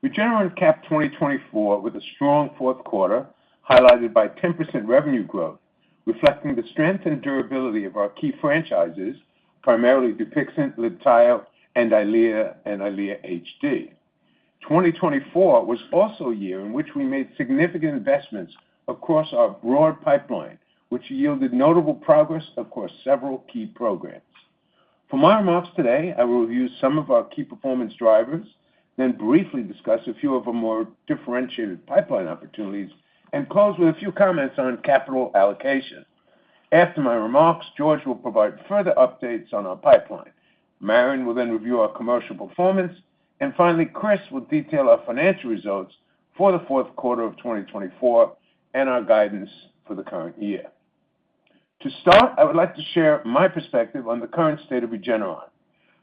Regeneron capped 2024 with a strong fourth quarter, highlighted by 10% revenue growth, reflecting the strength and durability of our key franchises, primarily Dupixent, Libtayo, and EYLEA HD. 2024 was also a year in which we made significant investments across our broad pipeline, which yielded notable progress across several key programs. For my remarks today, I will review some of our key performance drivers, then briefly discuss a few of our more differentiated pipeline opportunities, and close with a few comments on capital allocation. After my remarks, George will provide further updates on our pipeline. Marion will then review our commercial performance, and finally, Chris will detail our financial results for the fourth quarter of 2024 and our guidance for the current year. To start, I would like to share my perspective on the current state of Regeneron.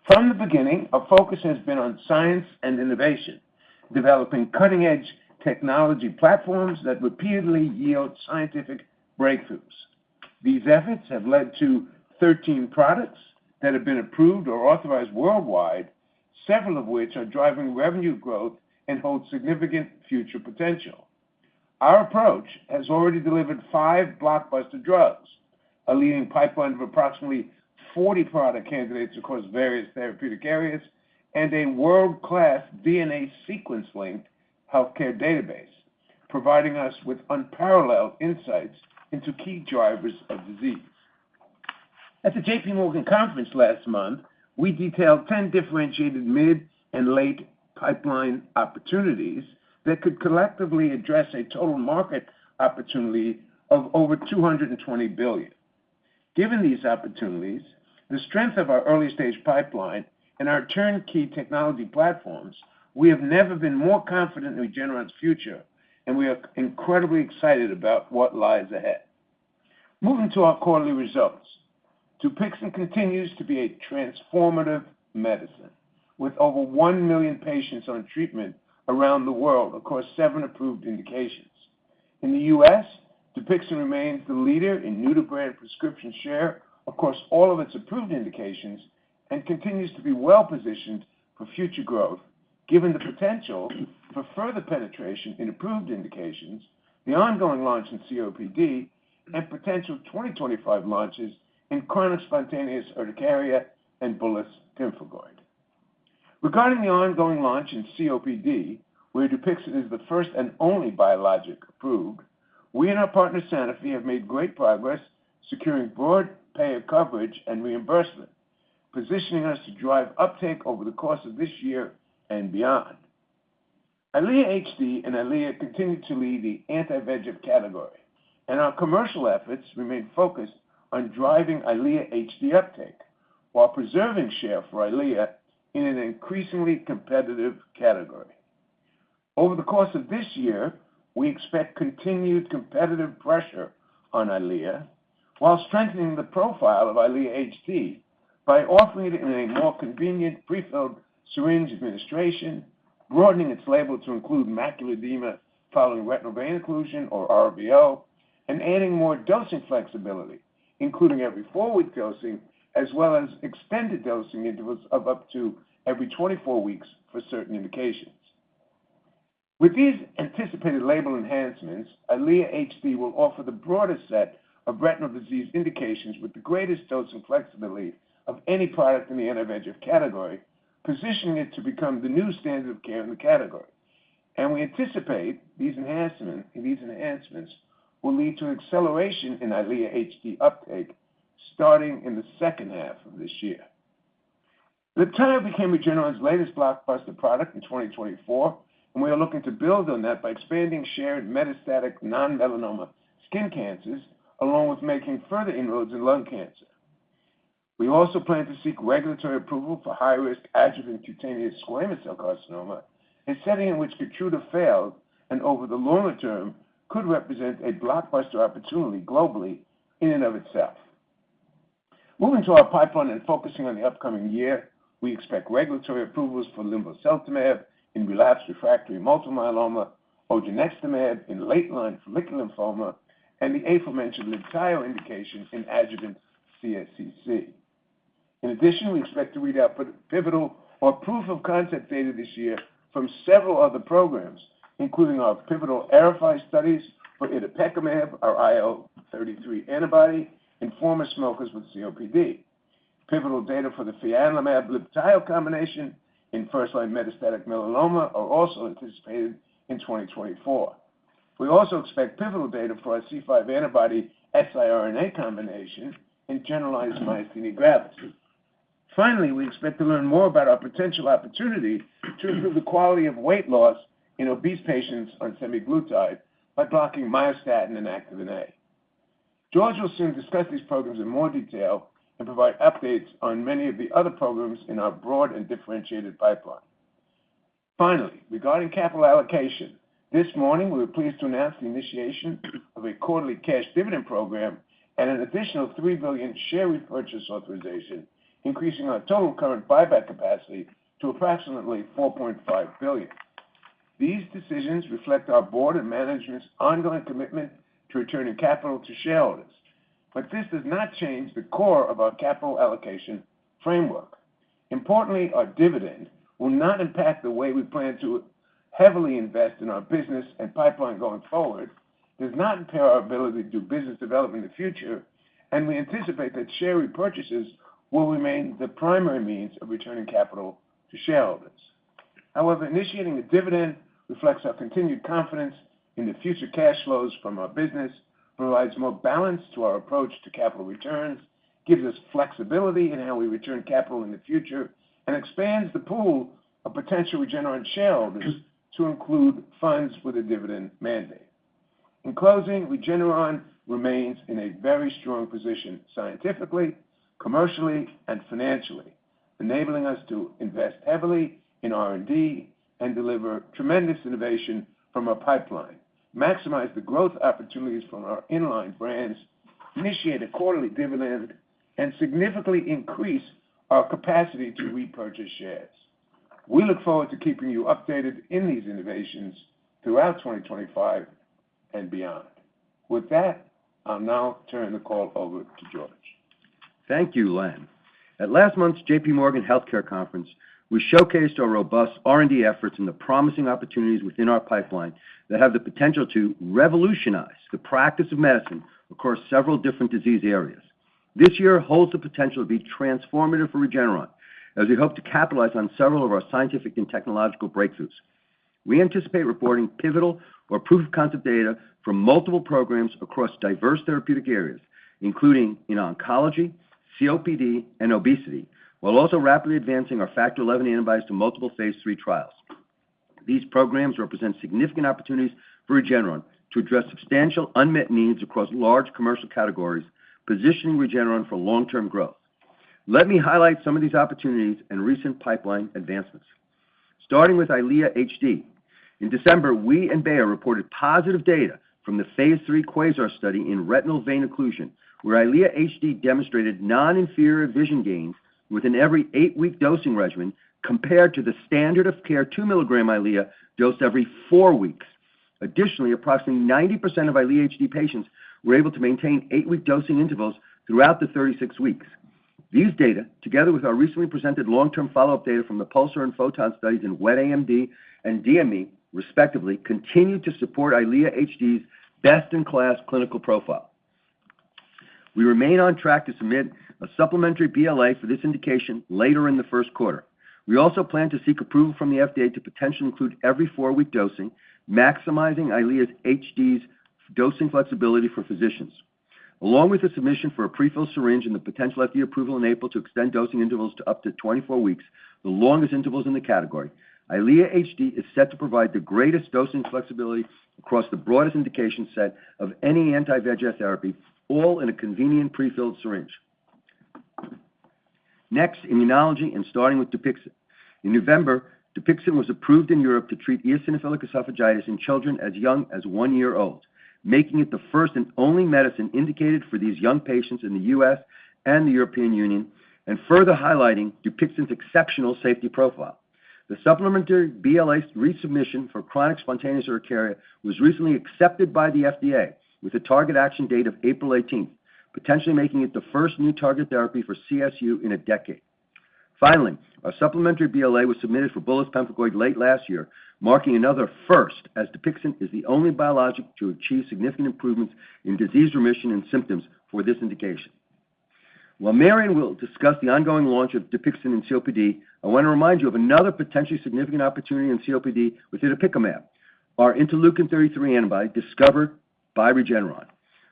From the beginning, our focus has been on science and innovation, developing cutting-edge technology platforms that repeatedly yield scientific breakthroughs. These efforts have led to 13 products that have been approved or authorized worldwide, several of which are driving revenue growth and hold significant future potential. Our approach has already delivered 5 blockbuster drugs, a leading pipeline of approximately 40 product candidates across various therapeutic areas, and a world-class DNA sequence-linked healthcare database, providing us with unparalleled insights into key drivers of disease. At the J.P. Morgan conference last month, we detailed 10 differentiated mid and late pipeline opportunities that could collectively address a total market opportunity of over $220 billion. Given these opportunities, the strength of our early-stage pipeline, and our turnkey technology platforms, we have never been more confident in Regeneron's future, and we are incredibly excited about what lies ahead. Moving to our quarterly results, Dupixent continues to be a transformative medicine, with over 1 million patients on treatment around the world across 7 approved indications. In the U.S., Dupixent remains the leader in new-to-brand prescription share across all of its approved indications and continues to be well-positioned for future growth, given the potential for further penetration in approved indications, the ongoing launch in COPD, and potential 2025 launches in chronic spontaneous urticaria and bullous pemphigoid. Regarding the ongoing launch in COPD, where Dupixent is the first and only biologic approved, we and our partner Sanofi have made great progress securing broad payer coverage and reimbursement, positioning us to drive uptake over the course of this year and beyond. EYLEA HD and EYLEA continue to lead the anti-VEGF category, and our commercial efforts remain focused on driving EYLEA HD uptake while preserving share for EYLEA in an increasingly competitive category. Over the course of this year, we expect continued competitive pressure on EYLEA while strengthening the profile of EYLEA HD by offering it in a more convenient prefilled syringe administration, broadening its label to include macular edema following retinal vein occlusion, or RVO, and adding more dosing flexibility, including every 4-week dosing, as well as extended dosing intervals of up to every 24 weeks for certain indications. With these anticipated label enhancements, EYLEA HD will offer the broadest set of retinal disease indications with the greatest dosing flexibility of any product in the anti-VEGF category, positioning it to become the new standard of care in the category. And we anticipate these enhancements will lead to an acceleration in EYLEA HD uptake starting in the second half of this year. Libtayo became Regeneron's latest blockbuster product in 2024, and we are looking to build on that by expanding share in metastatic non-melanoma skin cancers, along with making further inroads in lung cancer. We also plan to seek regulatory approval for high-risk adjuvant cutaneous squamous cell carcinoma, a setting in which Keytruda failed and over the longer term could represent a blockbuster opportunity globally in and of itself. Moving to our pipeline and focusing on the upcoming year, we expect regulatory approvals for linvoseltamab in relapsed refractory multiple myeloma, odronextamab in late-line follicular lymphoma, and the aforementioned Libtayo indication in adjuvant CSCC. In addition, we expect to read out pivotal or proof of concept data this year from several other programs, including our pivotal AERIFY studies for itepekimab, our IL-33 antibody, in former smokers with COPD. Pivotal data for the fianlimab-libtayo combination in first-line metastatic melanoma are also anticipated in 2024. We also expect pivotal data for our C5 antibody siRNA combination in generalized myasthenia gravis. Finally, we expect to learn more about our potential opportunity to improve the quality of weight loss in obese patients on semaglutide by blocking myostatin and activin A. George will soon discuss these programs in more detail and provide updates on many of the other programs in our broad and differentiated pipeline. Finally, regarding capital allocation, this morning we were pleased to announce the initiation of a quarterly cash dividend program and an additional $3 billion share repurchase authorization, increasing our total current buyback capacity to approximately $4.5 billion. These decisions reflect our board and management's ongoing commitment to returning capital to shareholders, but this does not change the core of our capital allocation framework. Importantly, our dividend will not impact the way we plan to heavily invest in our business and pipeline going forward, does not impair our ability to do business development in the future, and we anticipate that share repurchases will remain the primary means of returning capital to shareholders. However, initiating a dividend reflects our continued confidence in the future cash flows from our business, provides more balance to our approach to capital returns, gives us flexibility in how we return capital in the future, and expands the pool of potential Regeneron shareholders to include funds with a dividend mandate. In closing, Regeneron remains in a very strong position scientifically, commercially, and financially, enabling us to invest heavily in R&D and deliver tremendous innovation from our pipeline, maximize the growth opportunities from our inline brands, initiate a quarterly dividend, and significantly increase our capacity to repurchase shares. We look forward to keeping you updated in these innovations throughout 2025 and beyond. With that, I'll now turn the call over to George. Thank you, Len. At last month's J.P. Morgan Healthcare Conference, we showcased our robust R&D efforts and the promising opportunities within our pipeline that have the potential to revolutionize the practice of medicine across several different disease areas. This year holds the potential to be transformative for Regeneron, as we hope to capitalize on several of our scientific and technological breakthroughs. We anticipate reporting pivotal or proof-of-concept data from multiple programs across diverse therapeutic areas, including in oncology, COPD, and obesity, while also rapidly advancing our Factor XI antibodies to multiple phase 3 trials. These programs represent significant opportunities for Regeneron to address substantial unmet needs across large commercial categories, positioning Regeneron for long-term growth. Let me highlight some of these opportunities and recent pipeline advancements. Starting with EYLEA HD. In December, we and Bayer reported positive data from the phase 3 QUASAR study in retinal vein occlusion, where EYLEA HD demonstrated non-inferior vision gains with an every 8-week dosing regimen compared to the standard of care 2 milligram EYLEA dosed every 4 weeks. Additionally, approximately 90% of EYLEA HD patients were able to maintain 8-week dosing intervals throughout the 36 weeks. These data, together with our recently presented long-term follow-up data from the PULSAR and PHOTON studies in wet AMD and DME, respectively, continue to support EYLEA HD's best-in-class clinical profile. We remain on track to submit a supplementary BLA for this indication later in the first quarter. We also plan to seek approval from the FDA to potentially include every 4-week dosing, maximizing EYLEA HD's dosing flexibility for physicians. Along with the submission for a prefilled syringe and the potential FDA approval in April to extend dosing intervals to up to 24 weeks, the longest intervals in the category, EYLEA HD is set to provide the greatest dosing flexibility across the broadest indication set of any anti-VEGF therapy, all in a convenient prefilled syringe. Next, immunology, and starting with Dupixent. In November, Dupixent was approved in Europe to treat eosinophilic esophagitis in children as young as 1 year old, making it the first and only medicine indicated for these young patients in the U.S. and the European Union, and further highlighting Dupixent's exceptional safety profile. The supplementary BLA resubmission for chronic spontaneous urticaria was recently accepted by the FDA with a target action date of April 18th, potentially making it the first new target therapy for CSU in a decade. Finally, our supplementary BLA was submitted for bullous pemphigoid late last year, marking another first, as Dupixent is the only biologic to achieve significant improvements in disease remission and symptoms for this indication. While Marion will discuss the ongoing launch of Dupixent in COPD, I want to remind you of another potentially significant opportunity in COPD with itepekimab, our interleukin-33 antibody discovered by Regeneron.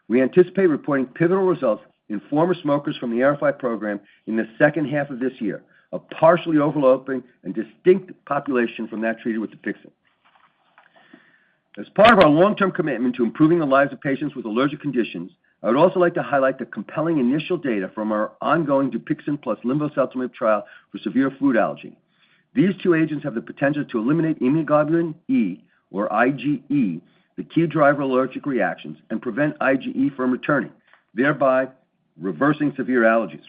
We anticipate reporting pivotal results in former smokers from the AERIFY program in the second half of this year, a partially overlapping and distinct population from that treated with Dupixent. As part of our long-term commitment to improving the lives of patients with allergic conditions, I would also like to highlight the compelling initial data from our ongoing Dupixent plus linvoseltamab trial for severe food allergy. These two agents have the potential to eliminate immunoglobulin E, or IgE, the key driver of allergic reactions, and prevent IgE from returning, thereby reversing severe allergies.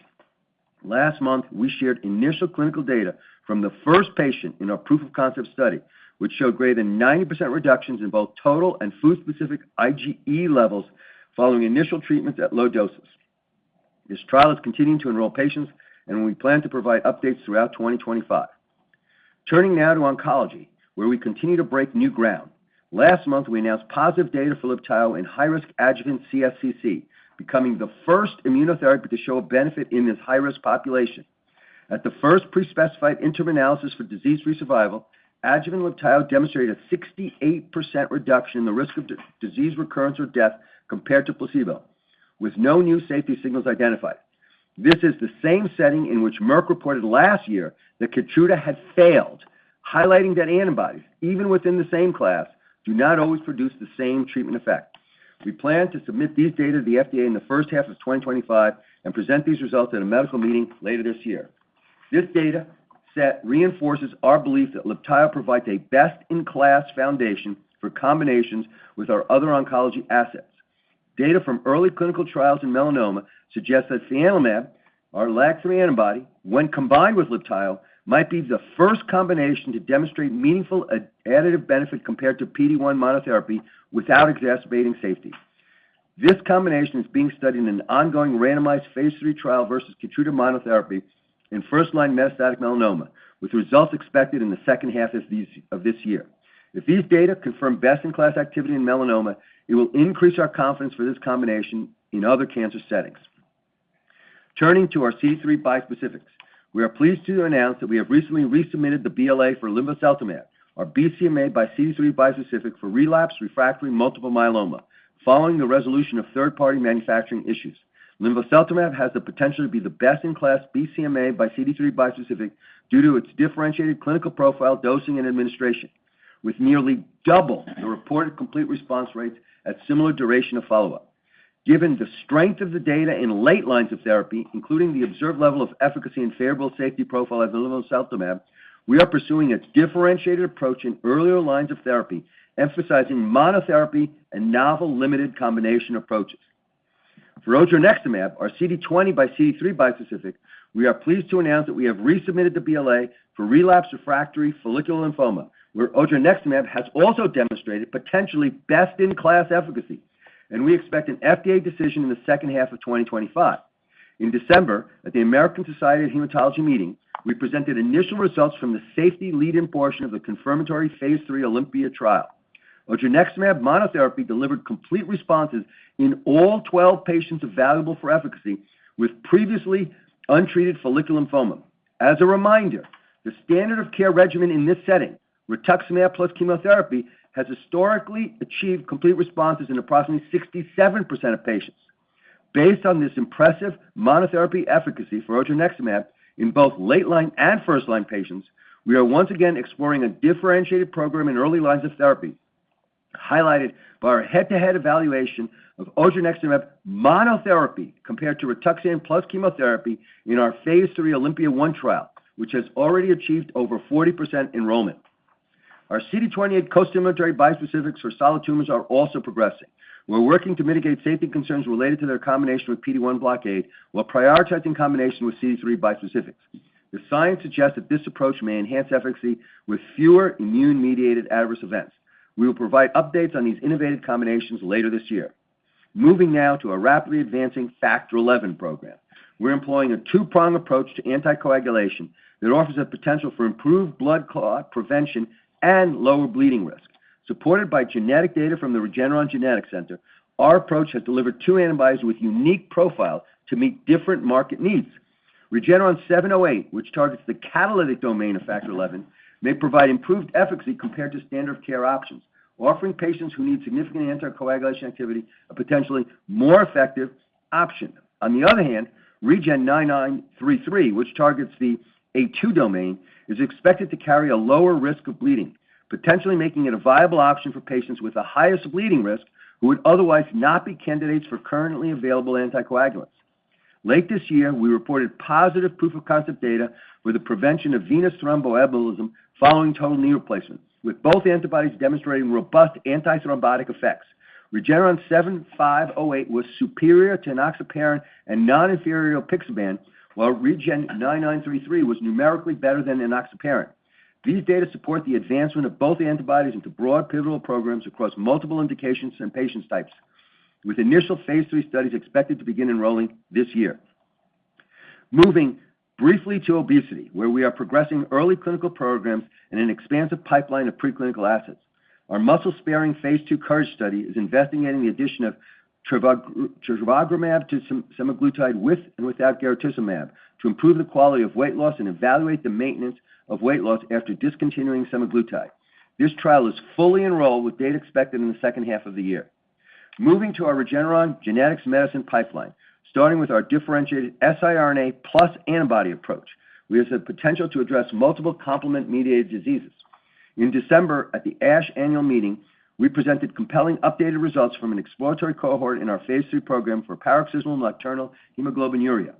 Last month, we shared initial clinical data from the first patient in our proof-of-concept study, which showed greater than 90% reductions in both total and food-specific IgE levels following initial treatments at low doses. This trial is continuing to enroll patients, and we plan to provide updates throughout 2025. Turning now to oncology, where we continue to break new ground. Last month, we announced positive data for Libtayo in high-risk adjuvant CSCC, becoming the first immunotherapy to show a benefit in this high-risk population. At the first pre-specified interim analysis for disease-free survival, adjuvant Libtayo demonstrated a 68% reduction in the risk of disease recurrence or death compared to placebo, with no new safety signals identified. This is the same setting in which Merck reported last year that Keytruda had failed, highlighting that antibodies, even within the same class, do not always produce the same treatment effect. We plan to submit these data to the FDA in the first half of 2025 and present these results at a medical meeting later this year. This data set reinforces our belief that Libtayo provides a best-in-class foundation for combinations with our other oncology assets. Data from early clinical trials in melanoma suggests that fianlimab, our LAG-3 antibody, when combined with Libtayo, might be the first combination to demonstrate meaningful additive benefit compared to PD-1 monotherapy without exacerbating safety. This combination is being studied in an ongoing randomized phase 3 trial versus Keytruda monotherapy in first-line metastatic melanoma, with results expected in the second half of this year. If these data confirm best-in-class activity in melanoma, it will increase our confidence for this combination in other cancer settings. Turning to our CD3 bispecifics, we are pleased to announce that we have recently resubmitted the BLA for linvoseltamab, our BCMA by CD3 bispecific for relapsed refractory multiple myeloma, following the resolution of third-party manufacturing issues. Linvoseltamab has the potential to be the best-in-class BCMA by CD3 bispecific due to its differentiated clinical profile, dosing, and administration, with nearly double the reported complete response rates at similar duration of follow-up. Given the strength of the data in late lines of therapy, including the observed level of efficacy and favorable safety profile of linvoseltamab, we are pursuing a differentiated approach in earlier lines of therapy, emphasizing monotherapy and novel limited combination approaches. For odronextamab, our CD20 by CD3 bispecific, we are pleased to announce that we have resubmitted the BLA for relapsed refractory follicular lymphoma, where odronextamab has also demonstrated potentially best-in-class efficacy, and we expect an FDA decision in the second half of 2025. In December, at the American Society of Hematology meeting, we presented initial results from the safety lead-in portion of the confirmatory phase 3 Olympia trial. Odronextamab monotherapy delivered complete responses in all 12 patients evaluable for efficacy with previously untreated follicular lymphoma. As a reminder, the standard of care regimen in this setting, rituximab plus chemotherapy, has historically achieved complete responses in approximately 67% of patients. Based on this impressive monotherapy efficacy for odronextamab in both late-line and first-line patients, we are once again exploring a differentiated program in early lines of therapy, highlighted by our head-to-head evaluation of odronextamab monotherapy compared to rituximab plus chemotherapy in our phase 3 Olympia 1 trial, which has already achieved over 40% enrollment. Our CD28 co-stimulatory bispecifics for solid tumors are also progressing. We're working to mitigate safety concerns related to their combination with PD-1 blockade while prioritizing combination with CD3 bispecifics. The science suggests that this approach may enhance efficacy with fewer immune-mediated adverse events. We will provide updates on these innovative combinations later this year. Moving now to a rapidly advancing Factor XI program. We're employing a two-pronged approach to anticoagulation that offers a potential for improved blood clot prevention and lower bleeding risk. Supported by genetic data from the Regeneron Genetics Center, our approach has delivered two antibodies with unique profiles to meet different market needs. Regeneron 708, which targets the catalytic domain of Factor XI, may provide improved efficacy compared to standard of care options, offering patients who need significant anticoagulation activity a potentially more effective option. On the other hand, Regen 9933, which targets the A2 domain, is expected to carry a lower risk of bleeding, potentially making it a viable option for patients with the highest bleeding risk who would otherwise not be candidates for currently available anticoagulants. Late this year, we reported positive proof-of-concept data for the prevention of venous thromboembolism following total knee replacement, with both antibodies demonstrating robust antithrombotic effects. Regeneron 7508 was superior to enoxaparin and non-inferior to apixaban, while Regen 9933 was numerically better than enoxaparin. These data support the advancement of both antibodies into broad pivotal programs across multiple indications and patient types, with initial phase 3 studies expected to begin enrolling this year. Moving briefly to obesity, where we are progressing early clinical programs and an expansive pipeline of preclinical assets. Our muscle-sparing phase 2 COURAGE study is investigating the addition of trevogrumab to semaglutide with and without garetosmab to improve the quality of weight loss and evaluate the maintenance of weight loss after discontinuing semaglutide. This trial is fully enrolled with data expected in the second half of the year. Moving to our Regeneron genetics medicine pipeline, starting with our differentiated siRNA plus antibody approach, we have the potential to address multiple complement-mediated diseases. In December, at the ASH annual meeting, we presented compelling updated results from an exploratory cohort in our phase 3 program for paroxysmal nocturnal hemoglobinuria.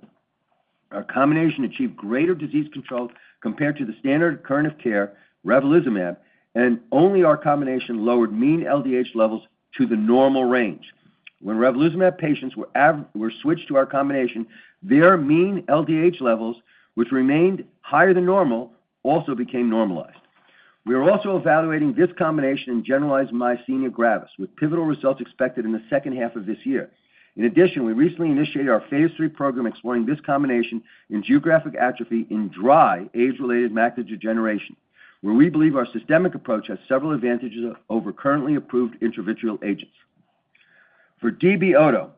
Our combination achieved greater disease control compared to the standard current of care, ravulizumab, and only our combination lowered mean LDH levels to the normal range. When ravulizumab patients were switched to our combination, their mean LDH levels, which remained higher than normal, also became normalized. We are also evaluating this combination in generalized myasthenia gravis, with pivotal results expected in the second half of this year. In addition, we recently initiated our phase 3 program exploring this combination in geographic atrophy in dry age-related macular degeneration, where we believe our systemic approach has several advantages over currently approved intravitreal agents. For DB-OTO,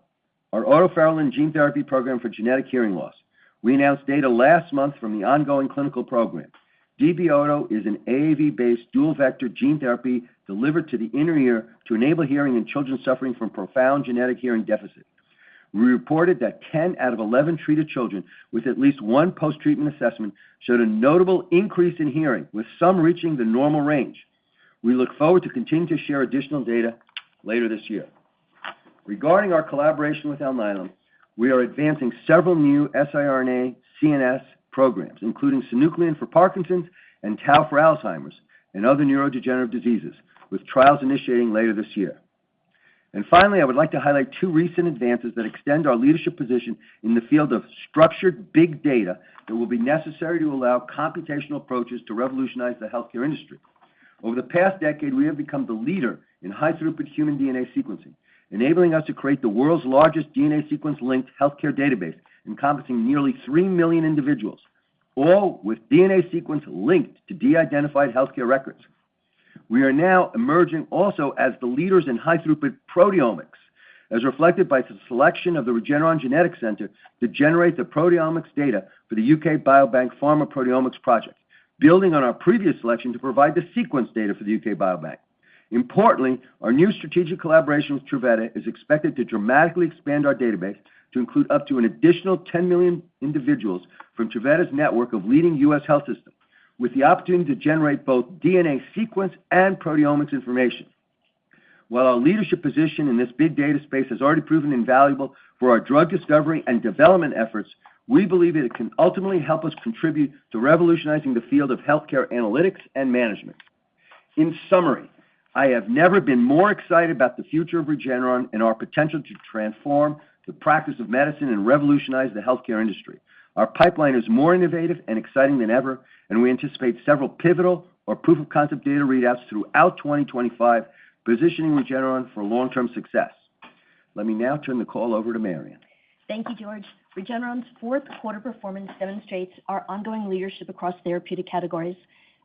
our otoferlin gene therapy program for genetic hearing loss, we announced data last month from the ongoing clinical program. DB-OTO is an AAV-based dual-vector gene therapy delivered to the inner ear to enable hearing in children suffering from profound genetic hearing deficit. We reported that 10 out of 11 treated children with at least one post-treatment assessment showed a notable increase in hearing, with some reaching the normal range. We look forward to continuing to share additional data later this year. Regarding our collaboration with Alnylam, we are advancing several new siRNA CNS programs, including synuclein for Parkinson's and tau for Alzheimer's and other neurodegenerative diseases, with trials initiating later this year. And finally, I would like to highlight two recent advances that extend our leadership position in the field of structured big data that will be necessary to allow computational approaches to revolutionize the healthcare industry. Over the past decade, we have become the leader in high-throughput human DNA sequencing, enabling us to create the world's largest DNA sequence-linked healthcare database, encompassing nearly 3 million individuals, all with DNA sequence linked to de-identified healthcare records. We are now emerging also as the leaders in high-throughput proteomics, as reflected by the selection of the Regeneron Genetics Center to generate the proteomics data for the UK Biobank Pharma Proteomics Project, building on our previous selection to provide the sequence data for the UK Biobank. Importantly, our new strategic collaboration with Truveta is expected to dramatically expand our database to include up to an additional 10 million individuals from Truveta's network of leading U.S. health systems, with the opportunity to generate both DNA sequence and proteomics information. While our leadership position in this big data space has already proven invaluable for our drug discovery and development efforts, we believe it can ultimately help us contribute to revolutionizing the field of healthcare analytics and management. In summary, I have never been more excited about the future of Regeneron and our potential to transform the practice of medicine and revolutionize the healthcare industry. Our pipeline is more innovative and exciting than ever, and we anticipate several pivotal or proof-of-concept data readouts throughout 2025, positioning Regeneron for long-term success. Let me now turn the call over to Marion. Thank you, George. Regeneron's fourth quarter performance demonstrates our ongoing leadership across therapeutic categories.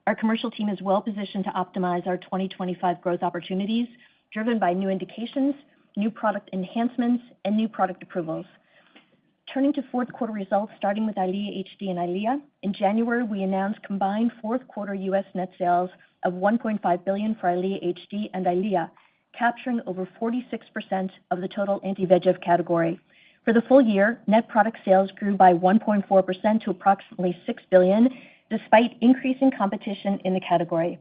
Our commercial team is well positioned to optimize our 2025 growth opportunities, driven by new indications, new product enhancements, and new product approvals. Turning to fourth quarter results, starting with EYLEA HD and EYLEA. In January, we announced combined fourth quarter U.S. net sales of $1.5 billion for EYLEA HD and EYLEA, capturing over 46% of the total anti-VEGF category. For the full year, net product sales grew by 1.4% to approximately $6 billion, despite increasing competition in the category.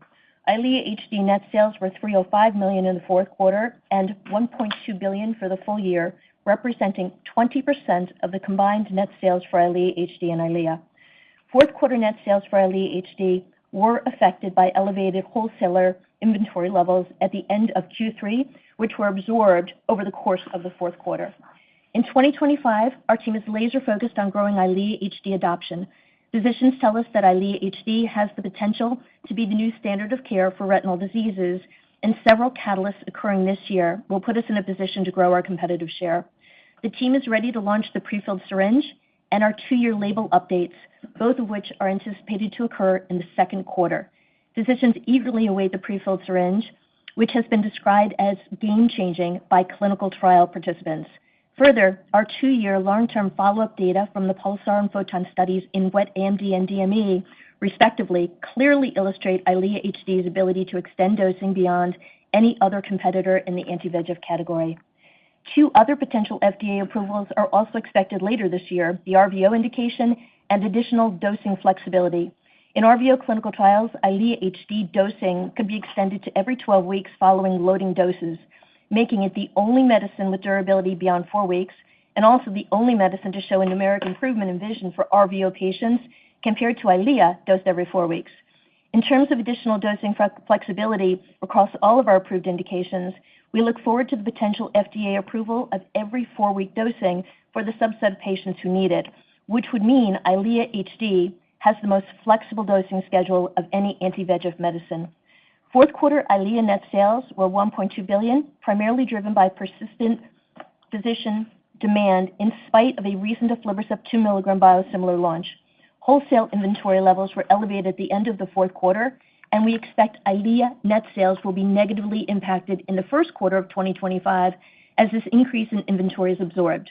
EYLEA HD net sales were $305 million in the fourth quarter and $1.2 billion for the full year, representing 20% of the combined net sales for EYLEA HD and EYLEA. Fourth quarter net sales for EYLEA HD were affected by elevated wholesaler inventory levels at the end of Q3, which were absorbed over the course of the fourth quarter. In 2025, our team is laser-focused on growing EYLEA HD adoption. Physicians tell us that EYLEA HD has the potential to be the new standard of care for retinal diseases, and several catalysts occurring this year will put us in a position to grow our competitive share. The team is ready to launch the prefilled syringe and our 2-year label updates, both of which are anticipated to occur in the second quarter. Physicians eagerly await the prefilled syringe, which has been described as game-changing by clinical trial participants. Further, our 2-year long-term follow-up data from the PULSAR and PHOTON studies in wet AMD and DME, respectively, clearly illustrate EYLEA HD's ability to extend dosing beyond any other competitor in the anti-VEGF category. 2 other potential FDA approvals are also expected later this year, the RVO indication and additional dosing flexibility. In RVO clinical trials, EYLEA HD dosing could be extended to every 12 weeks following loading doses, making it the only medicine with durability beyond 4 weeks, and also the only medicine to show a numeric improvement in vision for RVO patients compared to EYLEA dosed every 4 weeks. In terms of additional dosing flexibility across all of our approved indications, we look forward to the potential FDA approval of every 4-week dosing for the subset of patients who need it, which would mean EYLEA HD has the most flexible dosing schedule of any anti-VEGF medicine. Fourth quarter EYLEA net sales were $1.2 billion, primarily driven by persistent physician demand in spite of a recent aflibercept 2 mg biosimilar launch. Wholesale inventory levels were elevated at the end of the fourth quarter, and we expect EYLEA net sales will be negatively impacted in the first quarter of 2025 as this increase in inventory is absorbed.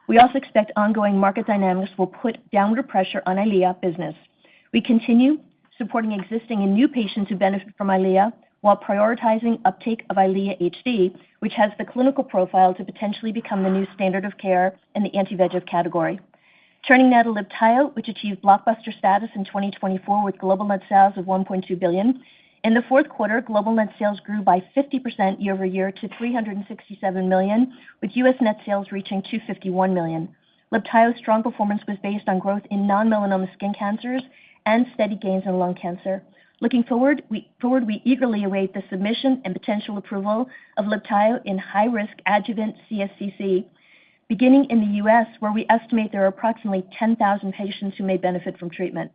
We also expect ongoing market dynamics will put downward pressure on EYLEA business. We continue supporting existing and new patients who benefit from EYLEA while prioritizing uptake of EYLEA HD, which has the clinical profile to potentially become the new standard of care in the anti-VEGF category. Turning now to LIBTAYO, which achieved blockbuster status in 2024 with global net sales of $1.2 billion. In the fourth quarter, global net sales grew by 50% year-over-year to $367 million, with U.S. net sales reaching $251 million. LIBTAYO's strong performance was based on growth in non-melanoma skin cancers and steady gains in lung cancer. Looking forward, we eagerly await the submission and potential approval of LIBTAYO in high-risk adjuvant CSCC, beginning in the U.S., where we estimate there are approximately 10,000 patients who may benefit from treatment.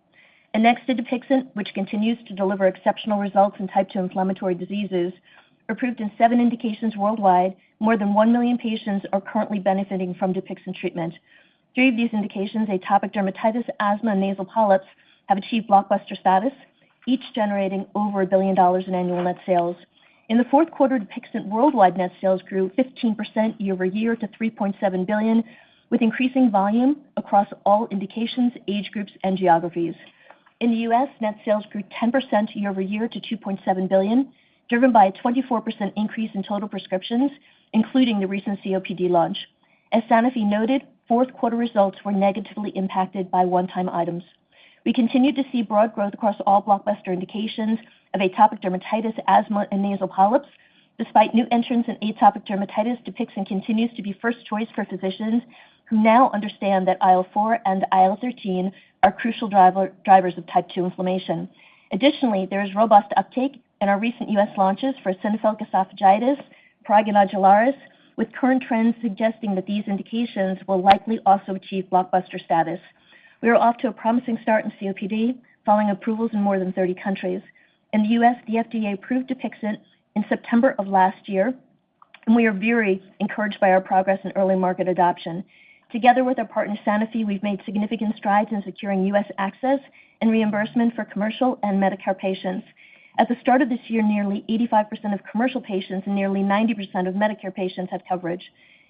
And next to DUPIXENT, which continues to deliver exceptional results in type 2 inflammatory diseases, approved in 7 indications worldwide, more than 1 million patients are currently benefiting from DUPIXENT treatment. 3 of these indications, atopic dermatitis, asthma, and nasal polyps, have achieved blockbuster status, each generating over $1 billion in annual net sales. In the fourth quarter, DUPIXENT worldwide net sales grew 15% year-over-year to $3.7 billion, with increasing volume across all indications, age groups, and geographies. In the U.S., net sales grew 10% year-over-year to $2.7 billion, driven by a 24% increase in total prescriptions, including the recent COPD launch. As Sanofi noted, fourth quarter results were negatively impacted by one-time items. We continue to see broad growth across all blockbuster indications of atopic dermatitis, asthma, and nasal polyps. Despite new entrants in atopic dermatitis, DUPIXENT continues to be first choice for physicians who now understand that IL-4 and IL-13 are crucial drivers of type 2 inflammation. Additionally, there is robust uptake in our recent U.S. launches for eosinophilic esophagitis, prurigo nodularis, with current trends suggesting that these indications will likely also achieve blockbuster status. We are off to a promising start in COPD, following approvals in more than 30 countries. In the U.S., the FDA approved DUPIXENT in September of last year, and we are very encouraged by our progress in early market adoption. Together with our partner Sanofi, we've made significant strides in securing U.S. access and reimbursement for commercial and Medicare patients. At the start of this year, nearly 85% of commercial patients and nearly 90% of Medicare patients had coverage.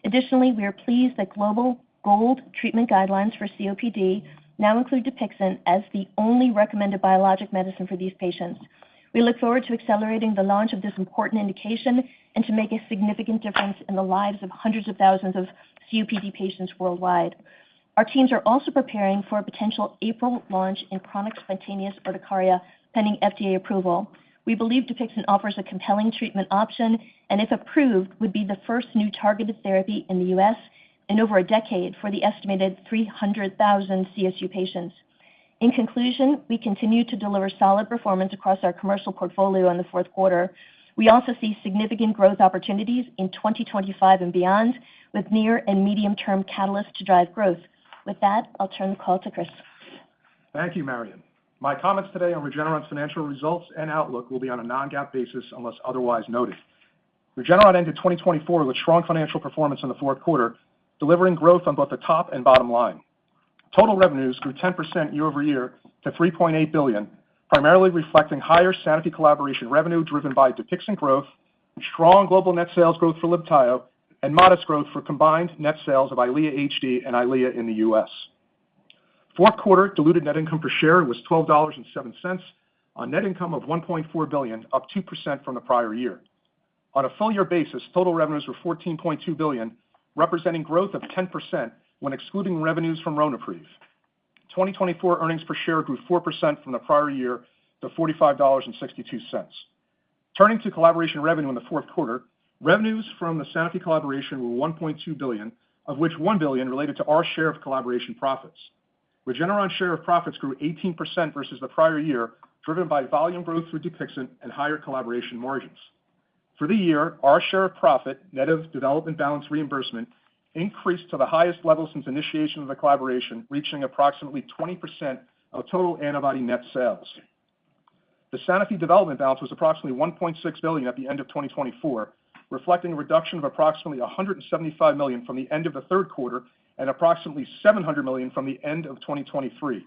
Additionally, we are pleased that global GOLD treatment guidelines for COPD now include Dupixent as the only recommended biologic medicine for these patients. We look forward to accelerating the launch of this important indication and to make a significant difference in the lives of hundreds of thousands of COPD patients worldwide. Our teams are also preparing for a potential April launch in chronic spontaneous urticaria pending FDA approval. We believe Dupixent offers a compelling treatment option and, if approved, would be the first new targeted therapy in the U.S. in over a decade for the estimated 300,000 CSU patients. In conclusion, we continue to deliver solid performance across our commercial portfolio in the fourth quarter. We also see significant growth opportunities in 2025 and beyond, with near and medium-term catalysts to drive growth. With that, I'll turn the call to Chris. Thank you, Marion. My comments today on Regeneron's financial results and outlook will be on a non-GAAP basis unless otherwise noted. Regeneron ended 2024 with strong financial performance in the fourth quarter, delivering growth on both the top and bottom line. Total revenues grew 10% year over year to $3.8 billion, primarily reflecting higher Sanofi collaboration revenue driven by Dupixent growth, strong global net sales growth for Libtayo, and modest growth for combined net sales of Eylea HD and Eylea in the U.S. Fourth quarter diluted net income per share was $12.07 on net income of $1.4 billion, up 2% from the prior year. On a full-year basis, total revenues were $14.2 billion, representing growth of 10% when excluding revenues from Ronapreve. 2024 earnings per share grew 4% from the prior year to $45.62. Turning to collaboration revenue in the fourth quarter, revenues from the Sanofi collaboration were $1.2 billion, of which $1 billion related to our share of collaboration profits. Regeneron's share of profits grew 18% versus the prior year, driven by volume growth through Dupixent and higher collaboration margins. For the year, our share of profit, net of development balance reimbursement, increased to the highest level since initiation of the collaboration, reaching approximately 20% of total antibody net sales. The Sanofi development balance was approximately $1.6 billion at the end of 2024, reflecting a reduction of approximately $175 million from the end of the third quarter and approximately $700 million from the end of 2023.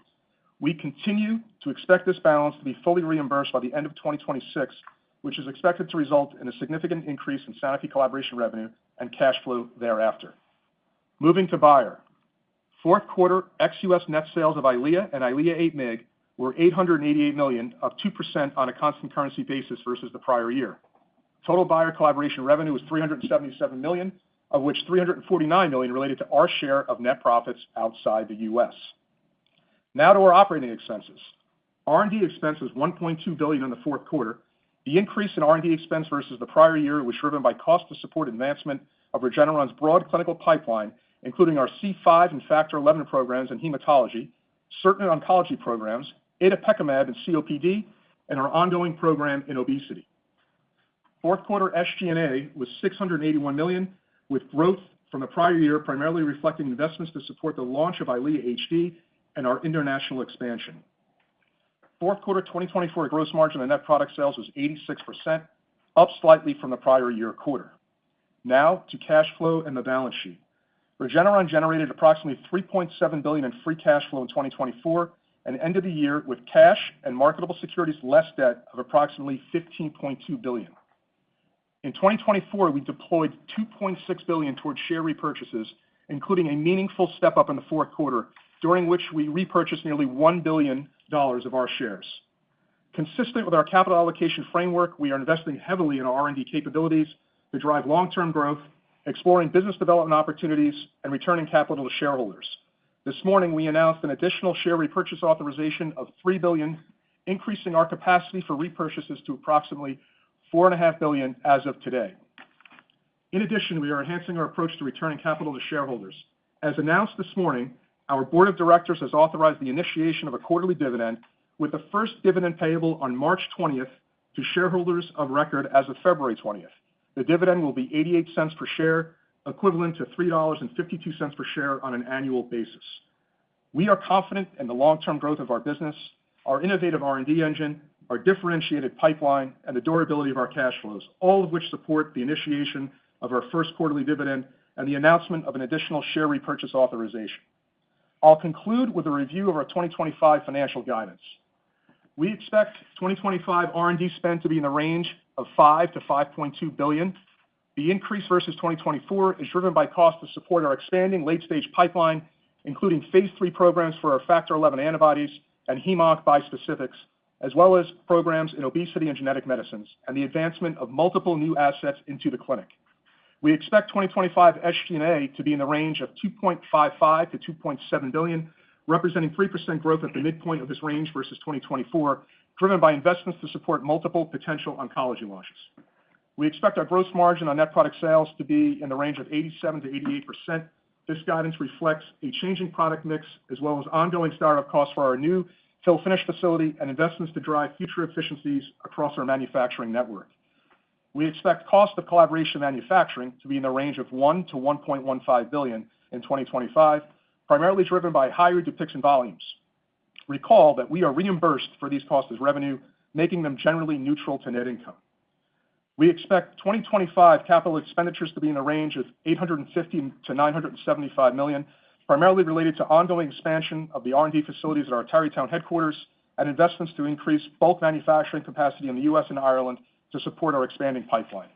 We continue to expect this balance to be fully reimbursed by the end of 2026, which is expected to result in a significant increase in Sanofi collaboration revenue and cash flow thereafter. Moving to Bayer. Fourth quarter ex-US net sales of Eylea and Eylea 8 mg were $888 million, up 2% on a constant currency basis versus the prior year. Total Bayer collaboration revenue was $377 million, of which $349 million related to our share of net profits outside the U.S. Now to our operating expenses. R&D expense was $1.2 billion in the fourth quarter. The increase in R&D expense versus the prior year was driven by cost to support advancement of Regeneron's broad clinical pipeline, including our C5 and Factor XI programs in hematology, certain oncology programs, itepekimab in COPD, and our ongoing program in obesity. Fourth quarter SG&A was $681 million, with growth from the prior year primarily reflecting investments to support the launch of Eylea HD and our international expansion. Fourth quarter 2024 gross margin on net product sales was 86%, up slightly from the prior year quarter. Now to cash flow and the balance sheet. Regeneron generated approximately $3.7 billion in free cash flow in 2024 and ended the year with cash and marketable securities less debt of approximately $15.2 billion. In 2024, we deployed $2.6 billion towards share repurchases, including a meaningful step up in the fourth quarter, during which we repurchased nearly $1 billion of our shares. Consistent with our capital allocation framework, we are investing heavily in our R&D capabilities to drive long-term growth, exploring business development opportunities, and returning capital to shareholders. This morning, we announced an additional share repurchase authorization of $3 billion, increasing our capacity for repurchases to approximately $4.5 billion as of today. In addition, we are enhancing our approach to returning capital to shareholders. As announced this morning, our board of directors has authorized the initiation of a quarterly dividend, with the first dividend payable on March 20th to shareholders of record as of February 20th. The dividend will be 88 cents per share, equivalent to $3.52 per share on an annual basis. We are confident in the long-term growth of our business, our innovative R&D engine, our differentiated pipeline, and the durability of our cash flows, all of which support the initiation of our first quarterly dividend and the announcement of an additional share repurchase authorization. I'll conclude with a review of our 2025 financial guidance. We expect 2025 R&D spend to be in the range of $5 to $5.2 billion. The increase versus 2024 is driven by costs to support our expanding late-stage pipeline, including phase 3 programs for our Factor XI antibodies and HemOnc bispecifics, as well as programs in obesity and genetic medicines, and the advancement of multiple new assets into the clinic. We expect 2025 SG&A to be in the range of $2.55 to $2.7 billion, representing 3% growth at the midpoint of this range versus 2024, driven by investments to support multiple potential oncology launches. We expect our gross margin on net product sales to be in the range of 87% to 88%. This guidance reflects a changing product mix, as well as ongoing startup costs for our new fill-finish facility and investments to drive future efficiencies across our manufacturing network. We expect cost of collaboration manufacturing to be in the range of $1 to $1.15 billion in 2025, primarily driven by higher Dupixent volumes. Recall that we are reimbursed for these costs as revenue, making them generally neutral to net income. We expect 2025 capital expenditures to be in the range of $850 to $975 million, primarily related to ongoing expansion of the R&D facilities at our Tarrytown headquarters and investments to increase bulk manufacturing capacity in the U.S. and Ireland to support our expanding pipeline.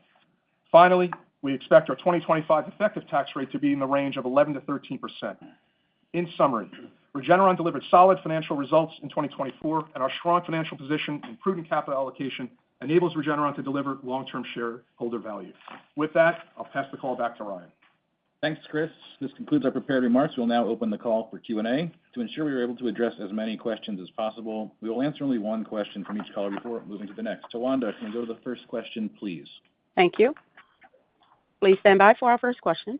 Finally, we expect our 2025 effective tax rate to be in the range of 11% to 13%. In summary, Regeneron delivered solid financial results in 2024, and our strong financial position and prudent capital allocation enables Regeneron to deliver long-term shareholder value. With that, I'll pass the call back to Ryan. Thanks, Chris. This concludes our prepared remarks. We'll now open the call for Q&A. To ensure we are able to address as many questions as possible, we will answer only one question from each caller before moving to the next. Tawanda, can we go to the first question, please? Thank you. Please stand by for our first question.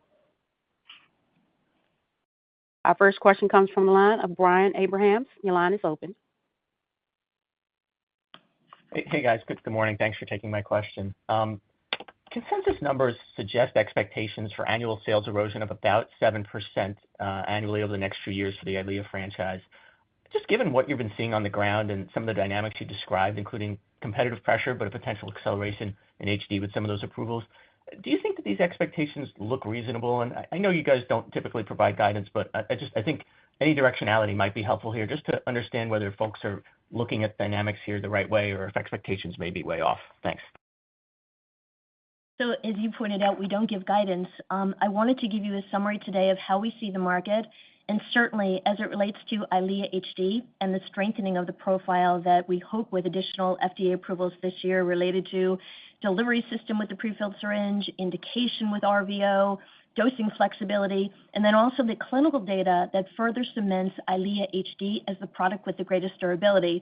Our first question comes from the line of Brian Abrahams. Your line is open. Hey guys, good morning. Thanks for taking my question. Consensus numbers suggest expectations for annual sales erosion of about 7% annually over the next few years for the EYLEA franchise. Just given what you've been seeing on the ground and some of the dynamics you described, including competitive pressure, but a potential acceleration in HD with some of those approvals, do you think that these expectations look reasonable? And I know you guys don't typically provide guidance, but I think any directionality might be helpful here just to understand whether folks are looking at dynamics here the right way or if expectations may be way off. Thanks. So as you pointed out, we don't give guidance. I wanted to give you a summary today of how we see the market, and certainly as it relates to EYLEA HD and the strengthening of the profile that we hope with additional FDA approvals this year related to delivery system with the prefilled syringe, indication with RVO, dosing flexibility, and then also the clinical data that further cements EYLEA HD as the product with the greatest durability.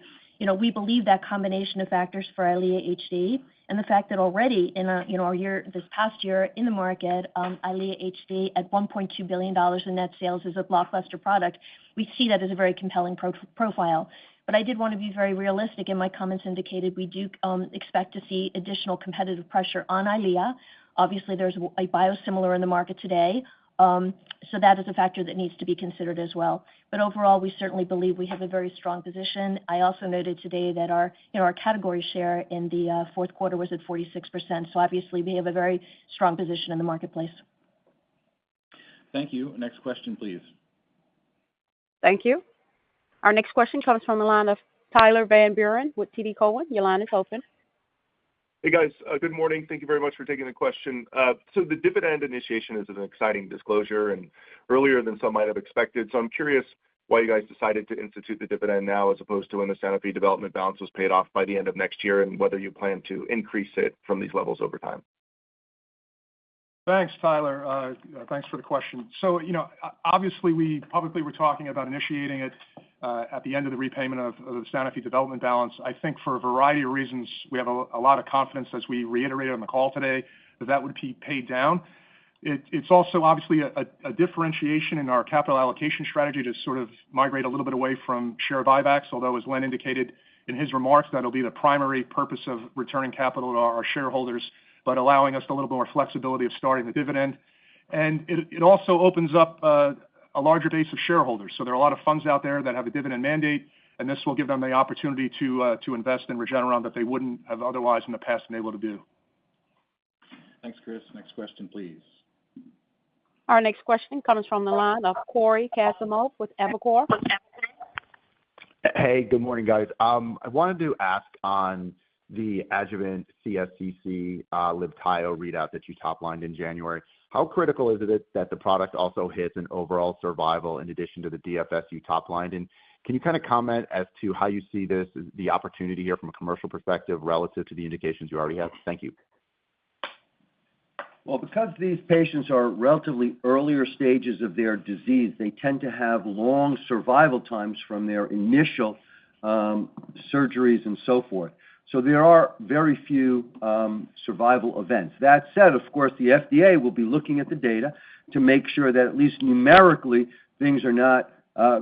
We believe that combination of factors for EYLEA HD and the fact that already in our year, this past year in the market, EYLEA HD at $1.2 billion in net sales is a blockbuster product. We see that as a very compelling profile. But I did want to be very realistic, and my comments indicated we do expect to see additional competitive pressure on EYLEA. Obviously, there's a biosimilar in the market today, so that is a factor that needs to be considered as well. But overall, we certainly believe we have a very strong position. I also noted today that our category share in the fourth quarter was at 46%, so obviously we have a very strong position in the marketplace. Thank you. Next question, please. Thank you. Our next question comes from the line of Tyler Van Buren with TD Cowen. Your line is open. Hey guys, good morning. Thank you very much for taking the question. So the dividend initiation is an exciting disclosure and earlier than some might have expected. So I'm curious why you guys decided to institute the dividend now as opposed to when the Sanofi development balance was paid off by the end of next year, and whether you plan to increase it from these levels over time. Thanks, Tyler. Thanks for the question. So, obviously we publicly were talking about initiating it at the end of the repayment of the Sanofi development balance. I think for a variety of reasons, we have a lot of confidence, as we reiterated on the call today, that would be paid down. It's also obviously a differentiation in our capital allocation strategy to sort of migrate a little bit away from share buybacks, although as Len indicated in his remarks, that'll be the primary purpose of returning capital to our shareholders, but allowing us a little more flexibility of starting the dividend. And it also opens up a larger base of shareholders. So there are a lot of funds out there that have a dividend mandate, and this will give them the opportunity to invest in Regeneron that they wouldn't have otherwise in the past been able to do. Thanks, Chris. Next question, please. Our next question comes from the line of Corey Kasimov with Evercore. Hey, good morning, guys. I wanted to ask on the adjuvant CSCC Libtayo readout that you top-lined in January. How critical is it that the product also hits an overall survival in addition to the DFS you top-lined? And can you kind of comment as to how you see this, the opportunity here from a commercial perspective relative to the indications you already have? Thank you. Well, because these patients are relatively earlier stages of their disease, they tend to have long survival times from their initial surgeries and so forth. So there are very few survival events. That said, of course, the FDA will be looking at the data to make sure that at least numerically things are not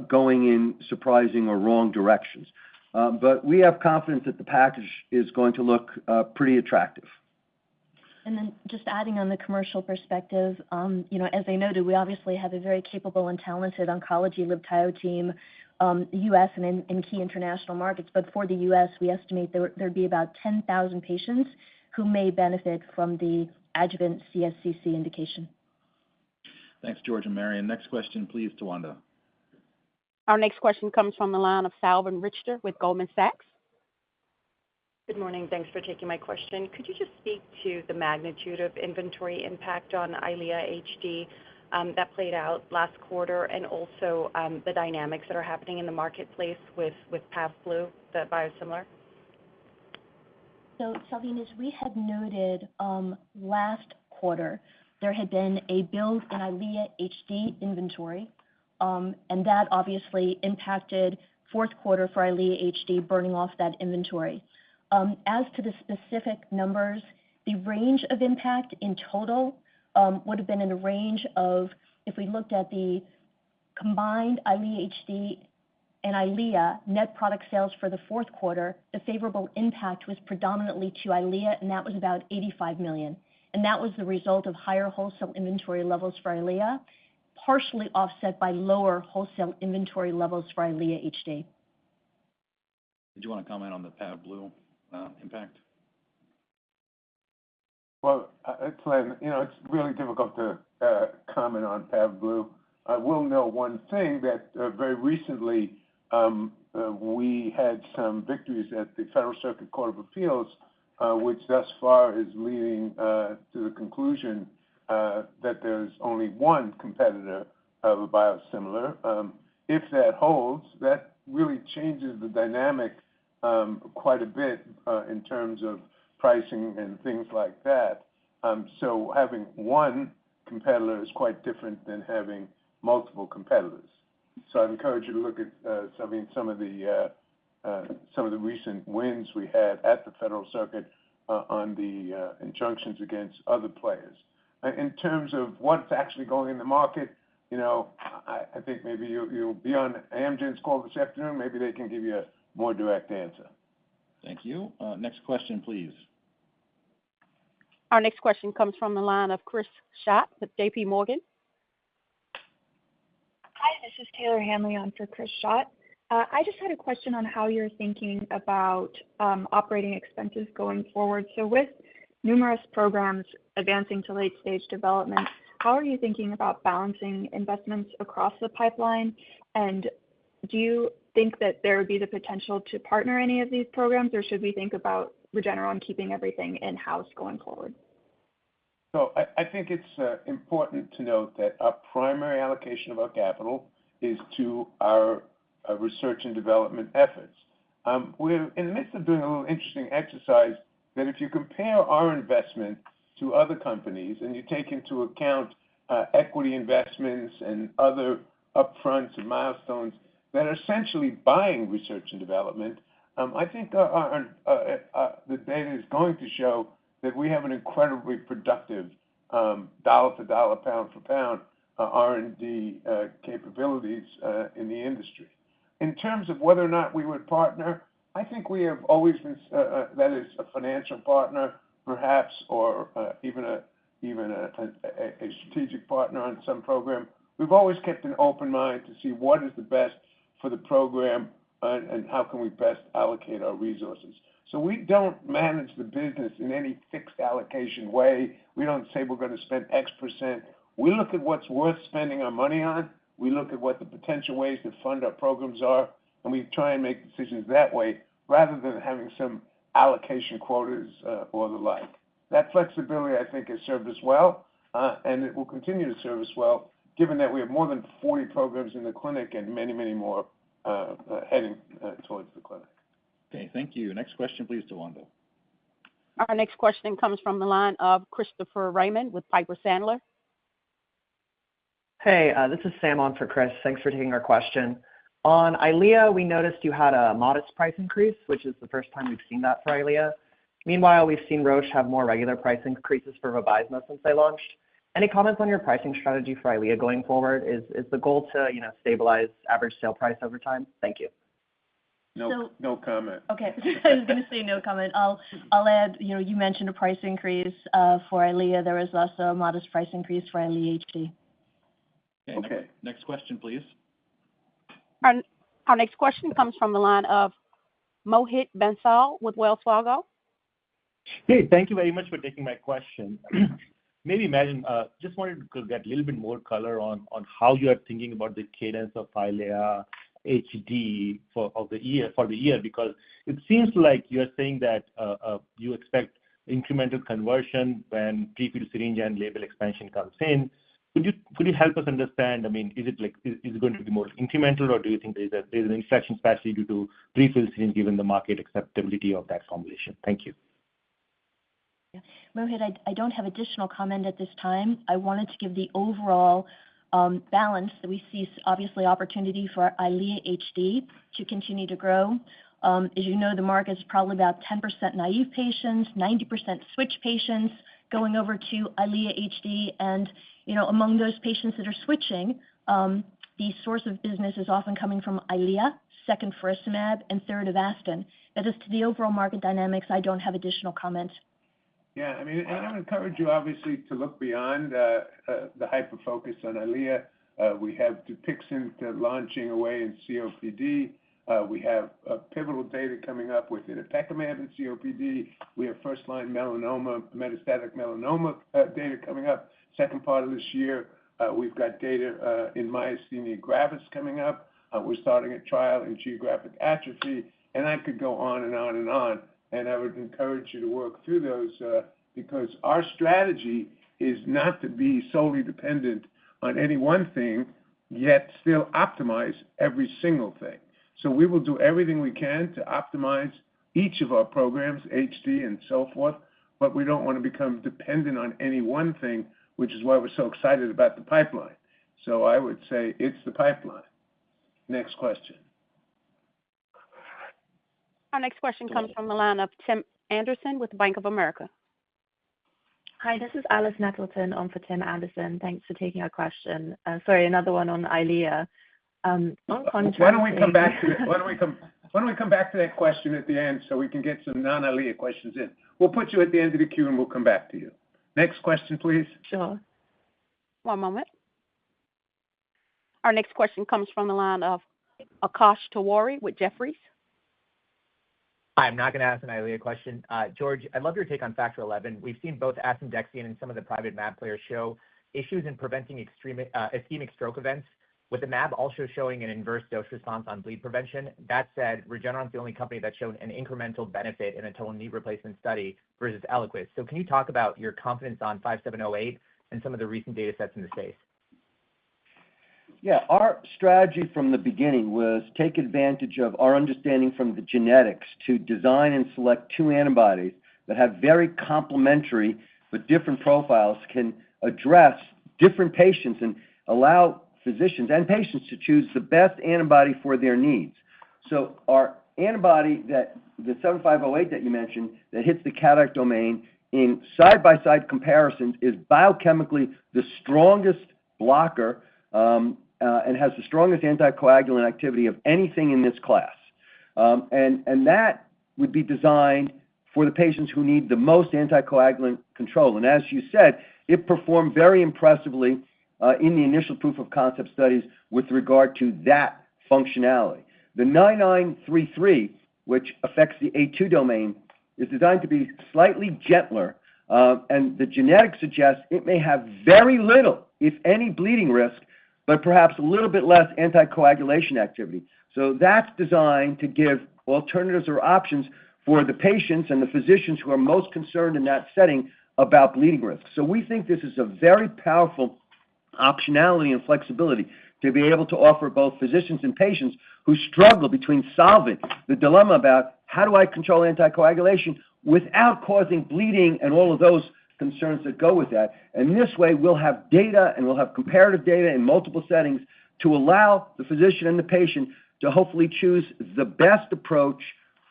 going in surprising or wrong directions. But we have confidence that the package is going to look pretty attractive. And then just adding on the commercial perspective, as I noted, we obviously have a very capable and talented oncology Libtayo team, the U.S. and in key international markets. But for the U.S., we estimate there'd be about 10,000 patients who may benefit from the adjuvant CSCC indication. Thanks, George and Marion. Next question, please, Tawanda. Our next question comes from the line of Salveen Richter with Goldman Sachs. Good morning. Thanks for taking my question. Could you just speak to the magnitude of inventory impact on EYLEA HD that played out last quarter, and also the dynamics that are happening in the marketplace with Pavblu, the biosimilar? So, Salveen, as we had noted last quarter, there had been a build in EYLEA HD inventory, and that obviously impacted fourth quarter for EYLEA HD, burning off that inventory. As to the specific numbers, the range of impact in total would have been in the range of, if we looked at the combined EYLEA HD and EYLEA net product sales for the fourth quarter, the favorable impact was predominantly to EYLEA, and that was about $85 million. And that was the result of higher wholesale inventory levels for EYLEA, partially offset by lower wholesale inventory levels for EYLEA HD. Did you want to comment on the Pavblu impact? Well, it's really difficult to comment on Pavblu. I will know one thing, that very recently we had some victories at the Federal Circuit Court of Appeals, which thus far is leading to the conclusion that there's only one competitor of a biosimilar. If that holds, that really changes the dynamic quite a bit in terms of pricing and things like that. So having one competitor is quite different than having multiple competitors. So I'd encourage you to look at some of the recent wins we had at the Federal Circuit on the injunctions against other players. In terms of what's actually going in the market, I think maybe you'll be on Amgen's call this afternoon. Maybe they can give you a more direct answer. Thank you. Next question, please. Our next question comes from the line of Chris Schott with J.P. Morgan. Hi, this is Taylor Hanley on for Chris Schott. I just had a question on how you're thinking about operating expenses going forward. So with numerous programs advancing to late-stage development, how are you thinking about balancing investments across the pipeline? And do you think that there would be the potential to partner any of these programs, or should we think about Regeneron keeping everything in-house going forward? So I think it's important to note that our primary allocation of our capital is to our research and development efforts. We're in the midst of doing a little interesting exercise that if you compare our investment to other companies and you take into account equity investments and other upfronts and milestones that are essentially buying research and development, I think the data is going to show that we have an incredibly productive dollar for dollar, pound for pound R&D capabilities in the industry. In terms of whether or not we would partner, I think we have always been, that is, a financial partner, perhaps, or even a strategic partner on some program. We've always kept an open mind to see what is the best for the program and how can we best allocate our resources. So we don't manage the business in any fixed allocation way. We don't say we're going to spend X percent We look at what's worth spending our money on. We look at what the potential ways to fund our programs are, and we try and make decisions that way rather than having some allocation quotas or the like. That flexibility, I think, has served us well, and it will continue to serve us well, given that we have more than 40 programs in the clinic and many, many more heading towards the clinic. Okay, thank you. Next question, please, Tawanda. Our next question comes from the line of Christopher Raymond with Piper Sandler. Hey, this is Sam on for Chris. Thanks for taking our question. On EYLEA, we noticed you had a modest price increase, which is the first time we've seen that for EYLEA. Meanwhile, we've seen Roche have more regular price increases for Vabysmo since they launched. Any comments on your pricing strategy for EYLEA going forward? Is the goal to stabilize average sale price over time? Thank you. No comment. Okay, I was going to say no comment. I'll add, you mentioned a price increase for EYLEA. There was also a modest price increase for EYLEA HD. Okay. Next question, please. Our next question comes from the line of Mohit Bansal with Wells Fargo. Hey, thank you very much for taking my question. Maybe Marion, just wanted to get a little bit more color on how you are thinking about the cadence of EYLEA HD for the year, because it seems like you're saying that you expect incremental conversion when prefilled syringe and label expansion comes in. Could you help us understand? I mean, is it going to be more incremental, or do you think there's an inflection, especially due to prefilled syringe, given the market acceptability of that formulation? Thank you. Yeah. Mohit, I don't have additional comment at this time. I wanted to give the overall balance that we see, obviously, opportunity for EYLEA HD to continue to grow. As you know, the market is probably about 10% naive patients, 90% switch patients going over to EYLEA HD, and among those patients that are switching, the source of business is often coming from EYLEA, second faricimab, and third Avastin. As to the overall market dynamics, I don't have additional comments. Yeah, I mean, and I would encourage you, obviously, to look beyond the hyper-focus on EYLEA. We have Dupixent launching away in COPD. We have pivotal data coming up with itepekimab in COPD. We have first-line melanoma, metastatic melanoma data coming up second part of this year. We've got data in myasthenia gravis coming up. We're starting a trial in geographic atrophy, and I could go on and on and on. And I would encourage you to work through those because our strategy is not to be solely dependent on any one thing, yet still optimize every single thing. So we will do everything we can to optimize each of our programs, HD and so forth, but we don't want to become dependent on any one thing, which is why we're so excited about the pipeline. So I would say it's the pipeline. Next question. Our next question comes from the line of Tim Anderson with Bank of America. Hi, this is Alice Nettleton on for Tim Anderson. Thanks for taking our question. Sorry, another one on EYLEA. Why don't we come back to that question at the end so we can get some non-EYLEA questions in? We'll put you at the end of the queue and we'll come back to you. Next question, please. Sure. One moment. Our next question comes from the line of Akash Tewari with Jefferies. Hi, I'm not going to ask an EYLEA question. George, I'd love your take on Factor XI. We've seen both asundexian and some of the private MAB players show issues in preventing ischemic stroke events, with the MAB also showing an inverse dose response on bleed prevention. That said, Regeneron is the only company that's shown an incremental benefit in a total knee replacement study versus Eliquis. So can you talk about your confidence on 5708 and some of the recent data sets in the space? Yeah, our strategy from the beginning was take advantage of our understanding from the genetics to design and select two antibodies that have very complementary but different profiles, can address different patients and allow physicians and patients to choose the best antibody for their needs. So our antibody, the 7508 that you mentioned, that hits the cataract domain in side-by-side comparisons is biochemically the strongest blocker and has the strongest anticoagulant activity of anything in this class. And that would be designed for the patients who need the most anticoagulant control. And as you said, it performed very impressively in the initial proof of concept studies with regard to that functionality. The 9933, which affects the A2 domain, is designed to be slightly gentler And the genetics suggest it may have very little, if any, bleeding risk, but perhaps a little bit less anticoagulation activity. So that's designed to give alternatives or options for the patients and the physicians who are most concerned in that setting about bleeding risk. So we think this is a very powerful optionality and flexibility to be able to offer both physicians and patients who struggle between solving the dilemma about how do I control anticoagulation without causing bleeding and all of those concerns that go with that. And this way, we'll have data and we'll have comparative data in multiple settings to allow the physician and the patient to hopefully choose the best approach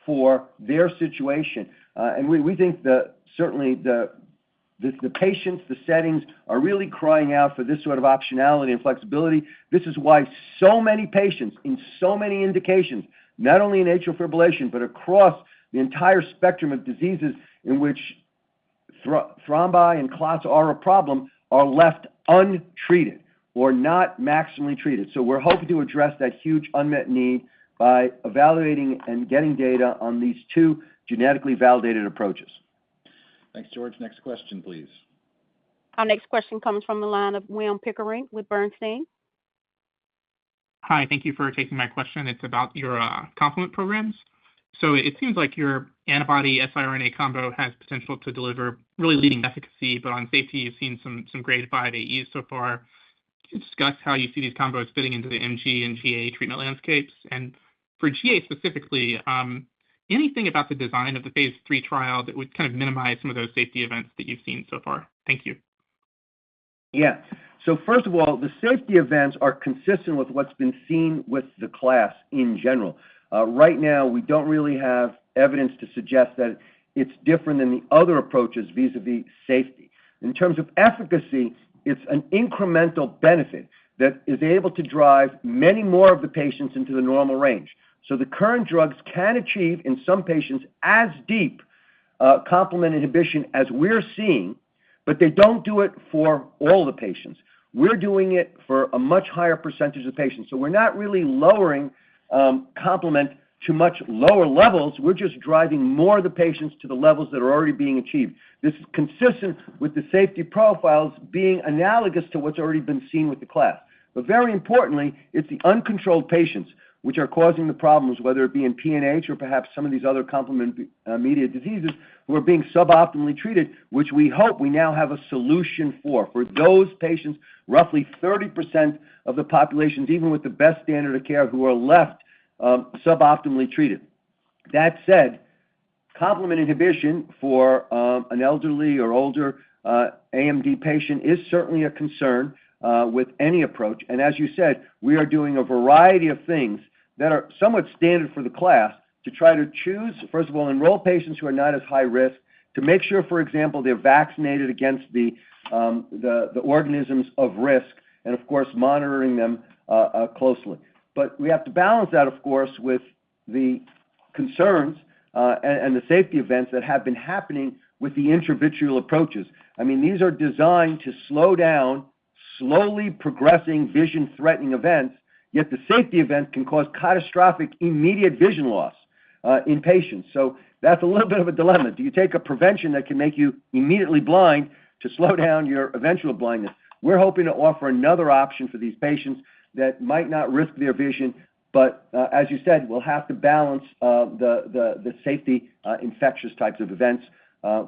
for their situation. And we think that certainly the patients, the settings are really crying out for this sort of optionality and flexibility. This is why so many patients in so many indications, not only in atrial fibrillation, but across the entire spectrum of diseases in which thrombi and clots are a problem, are left untreated or not maximally treated. So we're hoping to address that huge unmet need by evaluating and getting data on these two genetically validated approaches. Thanks, George. Next question, please. Our next question comes from the line of William Pickering with Bernstein. Hi, thank you for taking my question. It's about your complement programs. So it seems like your antibody siRNA combo has potential to deliver really leading efficacy, but on safety, you've seen some grade 5 AEs so far. Can you discuss how you see these combos fitting into the MG and GA treatment landscapes? And for GA specifically, anything about the design of the phase 3 trial that would kind of minimize some of those safety events that you've seen so far? Thank you. Yeah. So first of all, the safety events are consistent with what's been seen with the class in general. Right now, we don't really have evidence to suggest that it's different than the other approaches vis-a-vis safety. In terms of efficacy, it's an incremental benefit that is able to drive many more of the patients into the normal range. So the current drugs can achieve, in some patients, as deep complement inhibition as we're seeing, but they don't do it for all the patients. We're doing it for a much higher percentage of patients. So we're not really lowering complement to much lower levels. We're just driving more of the patients to the levels that are already being achieved. This is consistent with the safety profiles being analogous to what's already been seen with the class. But very importantly, it's the uncontrolled patients which are causing the problems, whether it be in PNH or perhaps some of these other complement-mediated diseases, who are being suboptimally treated, which we hope we now have a solution for. For those patients, roughly 30% of the populations, even with the best standard of care, who are left suboptimally treated. That said, complement inhibition for an elderly or older AMD patient is certainly a concern with any approach. And as you said, we are doing a variety of things that are somewhat standard for the class to try to choose, first of all, enroll patients who are not as high risk, to make sure, for example, they're vaccinated against the organisms of risk, and of course, monitoring them closely. But we have to balance that, of course, with the concerns and the safety events that have been happening with the intravitreal approaches. I mean, these are designed to slow down slowly progressing vision-threatening events, yet the safety event can cause catastrophic immediate vision loss in patients. So that's a little bit of a dilemma. Do you take a prevention that can make you immediately blind to slow down your eventual blindness? We're hoping to offer another option for these patients that might not risk their vision, but as you said, we'll have to balance the safety infectious types of events,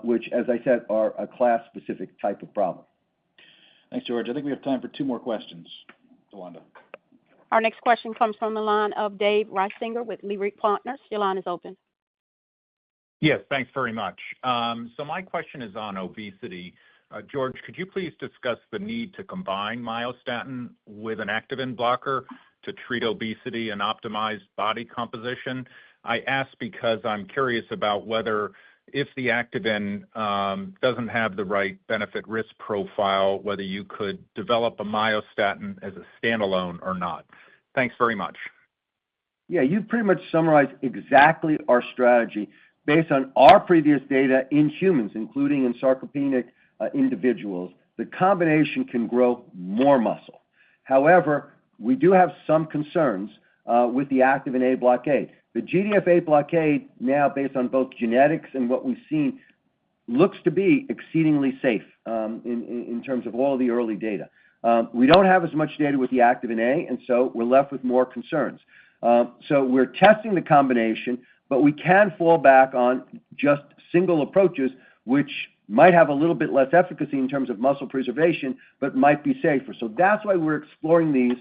which, as I said, are a class-specific type of problem. Thanks, George. I think we have time for two more questions. Tawanda. Our next question comes from the line of Dave Reisinger with Leerink Partners. Your line is open. Yes, thanks very much. So my question is on obesity. George, could you please discuss the need to combine myostatin with an activin blocker to treat obesity and optimize body composition? I ask because I'm curious about whether, if the activin doesn't have the right benefit-risk profile, whether you could develop a myostatin as a standalone or not. Thanks very much. Yeah, you pretty much summarized exactly our strategy based on our previous data in humans, including in sarcopenic individuals. The combination can grow more muscle. However, we do have some concerns with the activin A blockade. The GDF8 blockade, now based on both genetics and what we've seen, looks to be exceedingly safe in terms of all the early data. We don't have as much data with the activin A, and so we're left with more concerns. So we're testing the combination, but we can fall back on just single approaches, which might have a little bit less efficacy in terms of muscle preservation, but might be safer. So that's why we're exploring these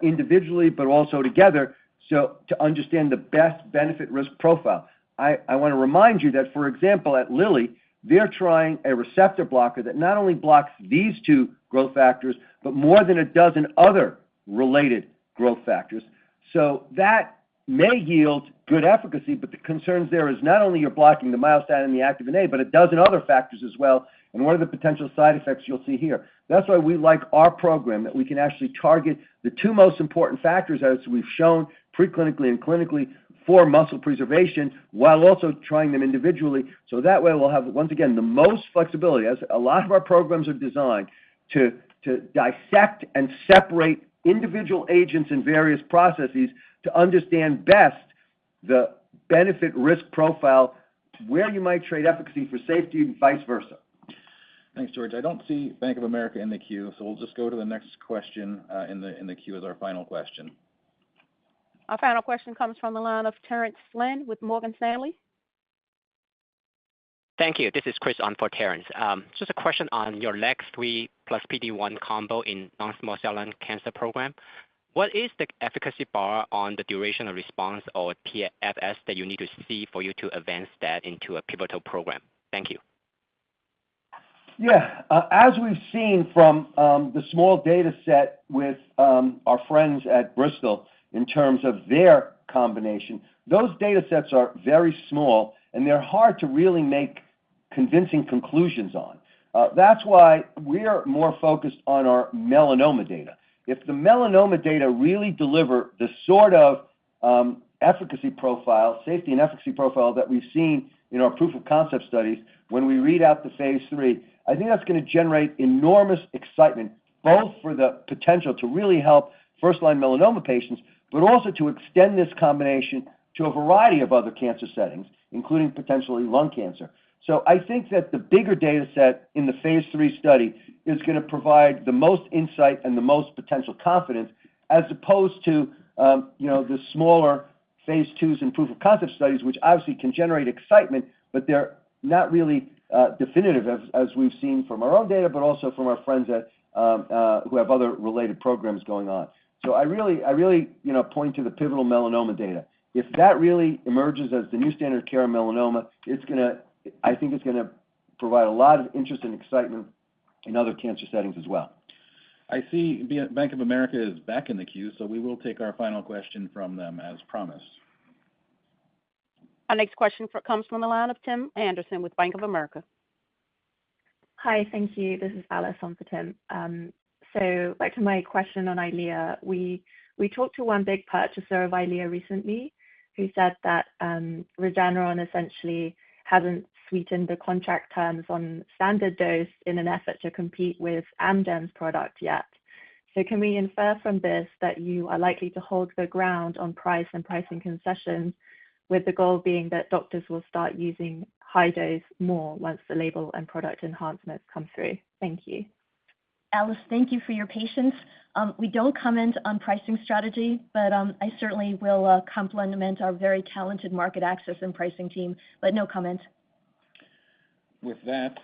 individually, but also together, so to understand the best benefit-risk profile. I want to remind you that, for example, at Lilly, they're trying a receptor blocker that not only blocks these two growth factors, but more than a dozen other related growth factors. So that may yield good efficacy, but the concerns there is not only you're blocking the myostatin and the activin A, but a dozen other factors as well. And what are the potential side effects you'll see here? That's why we like our program, that we can actually target the two most important factors, as we've shown preclinically and clinically, for muscle preservation, while also trying them individually. So that way we'll have, once again, the most flexibility, as a lot of our programs are designed to dissect and separate individual agents in various processes to understand best the benefit-risk profile, where you might trade efficacy for safety and vice versa. Thanks, George. I don't see Bank of America in the queue, so we'll just go to the next question in the queue as our final question. Our final question comes from the line of Terence Flynn with Morgan Stanley. Thank you. This is Chris on for Terence. Just a question on your LAG-3 plus PD-1 combo in non-small cell lung cancer program. What is the efficacy bar on the duration of response or PFS that you need to see for you to advance that into a pivotal program? Thank you. Yeah, as we've seen from the small data set with our friends at Bristol in terms of their combination, those data sets are very small and they're hard to really make convincing conclusions on. That's why we're more focused on our melanoma data. If the melanoma data really deliver the sort of efficacy profile, safety and efficacy profile that we've seen in our proof of concept studies, when we read out the phase 3, I think that's going to generate enormous excitement, both for the potential to really help first-line melanoma patients, but also to extend this combination to a variety of other cancer settings, including potentially lung cancer. So I think that the bigger data set in the phase 3 study is going to provide the most insight and the most potential confidence, as opposed to the smaller phase 2s and proof of concept studies, which obviously can generate excitement, but they're not really definitive, as we've seen from our own data, but also from our friends who have other related programs going on. So I really point to the pivotal melanoma data. If that really emerges as the new standard of care in melanoma, I think it's going to provide a lot of interest and excitement in other cancer settings as well. I see Bank of America is back in the queue, so we will take our final question from them as promised. Our next question comes from the line of Tim Anderson with Bank of America. Hi, thank you. This is Alice on for Tim. So back to my question on EYLEA, we talked to one big purchaser of EYLEA recently who said that Regeneron essentially hasn't sweetened the contract terms on standard dose in an effort to compete with Amgen's product yet. So can we infer from this that you are likely to hold the ground on price and pricing concessions, with the goal being that doctors will start using high dose more once the label and product enhancements come through? Thank you. Alice, thank you for your patience. We don't comment on pricing strategy, but I certainly will compliment our very talented market access and pricing team, but no comment. With that,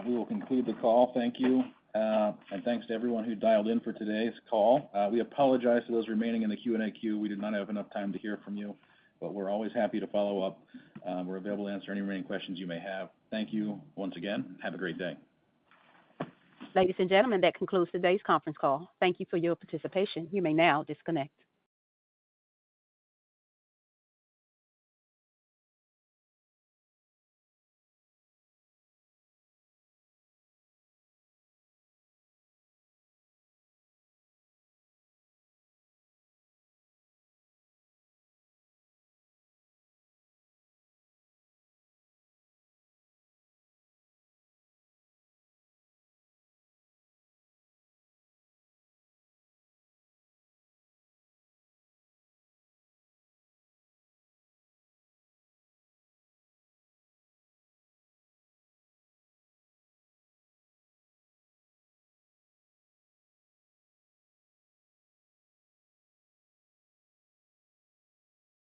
we will conclude the call. Thank you, and thanks to everyone who dialed in for today's call. We apologize to those remaining in the Q&A queue. We did not have enough time to hear from you, but we're always happy to follow up. We're available to answer any remaining questions you may have. Thank you once again. Have a great day. Ladies and gentlemen, that concludes today's conference call. Thank you for your participation. You may now disconnect.